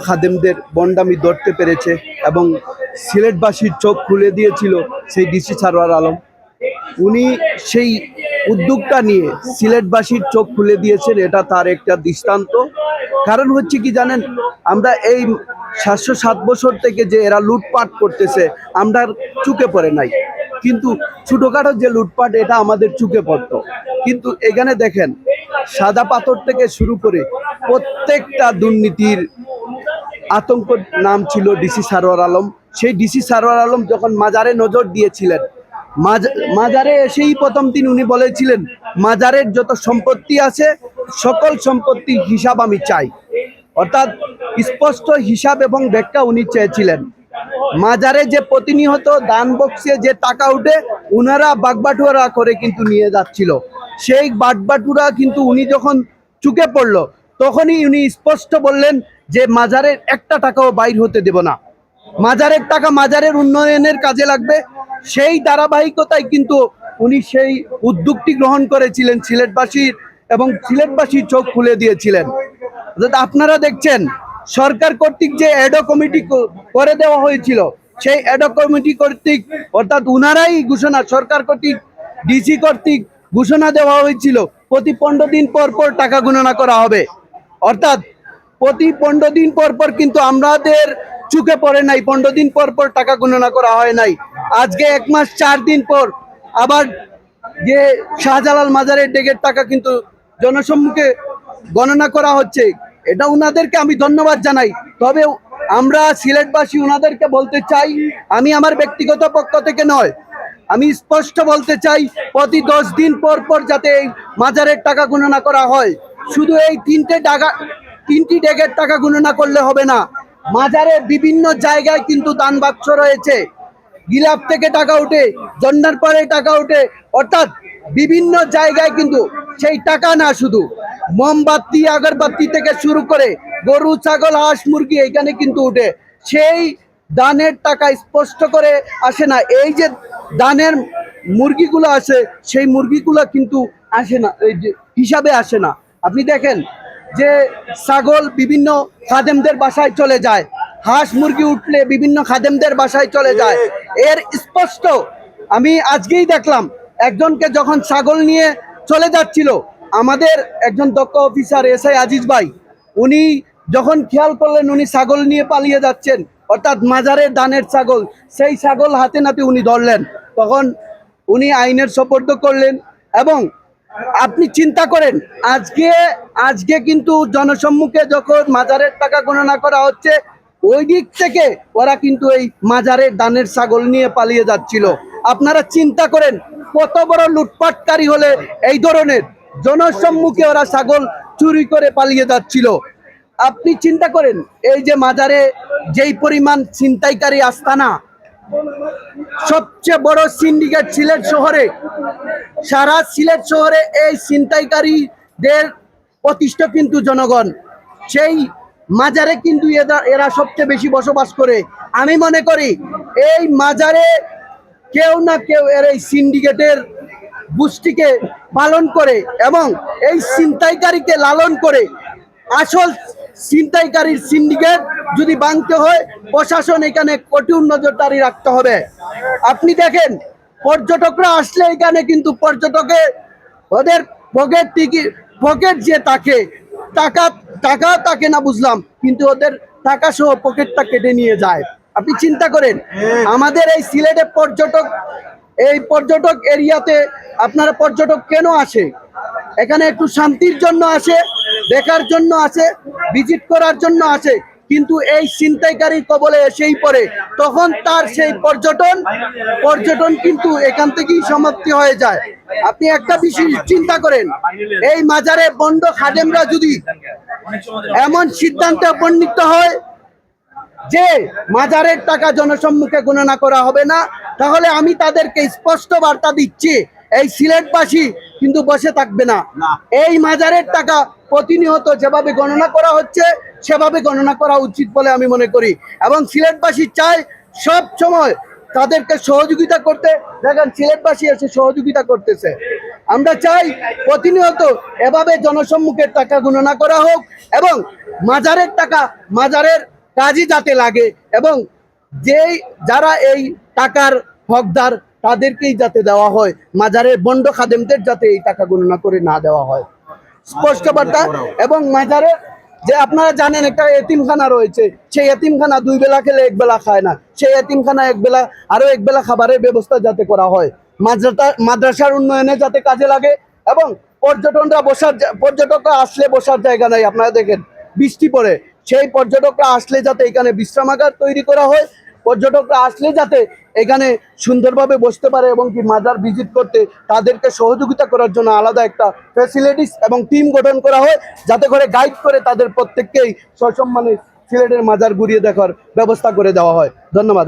খাদেমদের বন্ডামি ধরতে পেরেছে এবং সিলেটবাসীর চোখ খুলে দিয়েছিল সেই ডিসি সারোয়ার আলম। উনি সেই উদ্যোগটা নিয়ে সিলেটবাসীর চোখ খুলে দিয়েছেন, এটা তার একটা দৃষ্টান্ত। কারণ হচ্ছে কি জানেন, আমরা এই 707 বছর থেকে যে এরা লুটপাট করতেছে আমরা চুকে পড়ে নাই, কিন্তু ছোটখাটো যে লুটপাট এটা আমাদের চুকে পড়তো। কিন্তু এখানে দেখেন, সাদা পাথর থেকে শুরু করে প্রত্যেকটা দুর্নীতির আতঙ্ক নাম ছিল ডিসি সারোয়ার আলম। সেই ডিসি সারোয়ার আলম যখন মাজারে নজর দিয়েছিলেন, মাজারে এসেই প্রথম দিন উনি বলেছিলেন, মাজারের যত সম্পত্তি আছে সকল সম্পত্তির হিসাব আমি চাই। অর্থাৎ স্পষ্ট হিসাব এবং ব্যাখ্যা উনি চেয়েছিলেন। মাজারে যে প্রতিনিয়ত দান বক্সে যে টাকা উঠে উনারা বাগবাটুরা করে কিন্তু নিয়ে যাচ্ছিল, সেই বাগবাটুরা কিন্তু উনি যখন চুকে পড়লো তখনই উনি স্পষ্ট বললেন যে মাজারের একটা টাকাও বাইর হতে দেব না, মাজারের টাকা মাজারের উন্নয়নের কাজে লাগবে। সেই ধারাবাহিকতায় কিন্তু উনি সেই উদ্যোগটি গ্রহণ করেছিলেন সিলেটবাসীর, এবং সিলেটবাসীর চোখ খুলে দিয়েছিলেন। আপনারা দেখছেন সরকার কর্তৃক যে অ্যাডো কমিটি করে দেওয়া হয়েছিল, সেই অ্যাডো কমিটি কর্তৃক অর্থাৎ উনারাই ঘোষণা, সরকার কর্তৃক ডিসি কর্তৃক ঘোষণা দেওয়া হয়েছিল প্রতি 15 দিন পর পর টাকা গণনা করা হবে। অর্থাৎ প্রতি 15 দিন পর পর কিন্তু আমাদের চুকে পড়ে নাই, 15 দিন পর পর টাকা গণনা করা হয় নাই। আজকে 1 মাস 4 দিন পর আবার যে শাহজালাল মাজারের ডেগের টাকা কিন্তু জনসম্মুখে গণনা করা হচ্ছে। এটা উনাদেরকে আমি ধন্যবাদ জানাই। তবে আমরা সিলেটবাসী উনাদেরকে বলতে চাই, আমি আমার ব্যক্তিগত পক্ষ থেকে নয়, আমি স্পষ্ট বলতে চাই, প্রতি 10 দিন পর পর যাতে এই মাজারের টাকা গণনা করা হয়। শুধু এই তিনটি ডেগের টাকা গণনা করলে হবে না, মাজারের বিভিন্ন জায়গায় কিন্তু দান বাক্স রয়েছে, গিলাপ থেকে টাকা উঠে, জন্নার পরে টাকা উঠে, অর্থাৎ বিভিন্ন জায়গায় কিন্তু সেই টাকা না, শুধু মোমবাতি আগরবাতি থেকে শুরু করে গরু ছাগল হাঁস মুরগি এখানে কিন্তু উঠে, সেই দানের টাকা স্পষ্ট করে আসে না। এই যে দানের মুরগিগুলো আসে, সেই মুরগিগুলো কিন্তু আসে না, এই যে হিসাবে আসে না। আপনি দেখেন যে ছাগল বিভিন্ন খাদেমদের বাসায় চলে যায়, হাঁস মুরগি উঠলে বিভিন্ন খাদেমদের বাসায় চলে যায়। এর স্পষ্ট আমি আজকেই দেখলাম, একজনকে যখন ছাগল নিয়ে চলে যাচ্ছিল, আমাদের একজন দক্ষ অফিসার এসআই আজিজ ভাই, উনি যখন খেয়াল করলেন উনি ছাগল নিয়ে পালিয়ে যাচ্ছেন, অর্থাৎ মাজারের দানের ছাগল, সেই ছাগল হাতে নাতে উনি ধরলেন, তখন উনি আইনের সোপর্দ করলেন। এবং আপনি চিন্তা করেন, আজকে কিন্তু জনসম্মুখে যখন মাজারের টাকা গণনা করা হচ্ছে, ওই দিক থেকে ওরা কিন্তু এই মাজারের দানের ছাগল নিয়ে পালিয়ে যাচ্ছিল। আপনারা চিন্তা করেন কত বড় লুটপাটকারী হলে এই ধরনের জনসম্মুখে ওরা ছাগল চুরি করে পালিয়ে যাচ্ছিল। আপনি চিন্তা করেন এই যে মাজারে যেই পরিমাণ ছিনতাইকারী আস্তানা, সবচেয়ে বড় সিন্ডিকেট সিলেট শহরে, সারা সিলেট শহরে এই ছিনতাইকারীদের প্রতিষ্ঠা কিন্তু জনগণ, সেই মাজারে কিন্তু এরা সবচেয়ে বেশি বসবাস করে। আমি মনে করি এই মাজারে কেউ না কেউ এর এই সিন্ডিকেটের গোষ্ঠীকে পালন করে এবং এই ছিনতাইকারীকে লালন করে। আসল ছিনতাইকারীর সিন্ডিকেট যদি ভাঙতে হয়, প্রশাসন এখানে কঠোর নজরদারি রাখতে হবে। আপনি দেখেন পর্যটকরা আসলে এখানে কিন্তু পর্যটকের ওদের পকেট যে টাকা থাকে না বুঝলাম, কিন্তু ওদের টাকা সহ পকেটটা কেটে নিয়ে যায়। আপনি চিন্তা করেন আমাদের এই সিলেটে পর্যটক এরিয়াতে আপনারা পর্যটক কেন আসে? এখানে একটু শান্তির জন্য আসে, দেখার জন্য আসে, ভিজিট করার জন্য আসে, কিন্তু এই ছিনতাইকারী কবলে এসেই পড়ে, তখন তার সেই পর্যটন কিন্তু এখান থেকেই সমাপ্তি হয়ে যায়। আপনি একটা বিষয় চিন্তা করেন, এই মাজারে বন্ড খাদেমরা যদি এমন সিদ্ধান্তে উপনীত হয় যে মাজারের টাকা জনসম্মুখে গণনা করা হবে না, তাহলে আমি তাদেরকে স্পষ্ট বার্তা দিচ্ছি, এই সিলেটবাসী কিন্তু বসে থাকবে না। এই মাজারের টাকা প্রতিনিয়ত যেভাবে গণনা করা হচ্ছে সেভাবে গণনা করা উচিত বলে আমি মনে করি। এবং সিলেটবাসী চায় সব সময় তাদেরকে সহযোগিতা করতে দেখেন সিলেটবাসী এসে সহযোগিতা করতেছে। আমরা চাই প্রতিনিয়ত এভাবে জনসম্মুখের টাকা গণনা করা হোক এবং মাজারের টাকা মাজারের কাজই যাতে লাগে এবং যারা এই টাকার হকদার তাদেরকেই যাতে দেওয়া হয়, মাজারের বন্ড খাদেমদের যাতে এই টাকা গণনা করে না দেওয়া হয়, স্পষ্ট বার্তা। এবং মাজারের যে আপনারা জানেন একটা এতিমখানা রয়েছে, সেই এতিমখানা 2 বেলা খেলে 1 বেলা খায় না, সেই এতিমখানা 1 বেলা আরো 1 বেলা খাবারের ব্যবস্থা যাতে করা হয়, মাদ্রাসার উন্নয়নে যাতে কাজে লাগে এবং পর্যটকরা আসলে বসার জায়গা নাই। আপনারা দেখেন বৃষ্টি পড়ে, সেই পর্যটকরা আসলে যাতে এখানে বিশ্রামাগার তৈরি করা হয়, পর্যটকরা আসলে যাতে এখানে সুন্দরভাবে বসতে পারে এবং কি মাজার ভিজিট করতে তাদেরকে সহযোগিতা করার জন্য আলাদা একটা ফ্যাসিলিটিস এবং টিম গঠন করা হয়, যাতে করে গাইড করে তাদের প্রত্যেককেই সসম্মানে সিলেটের মাজার ঘুরিয়ে দেখার ব্যবস্থা করে দেওয়া হয়। ধন্যবাদ।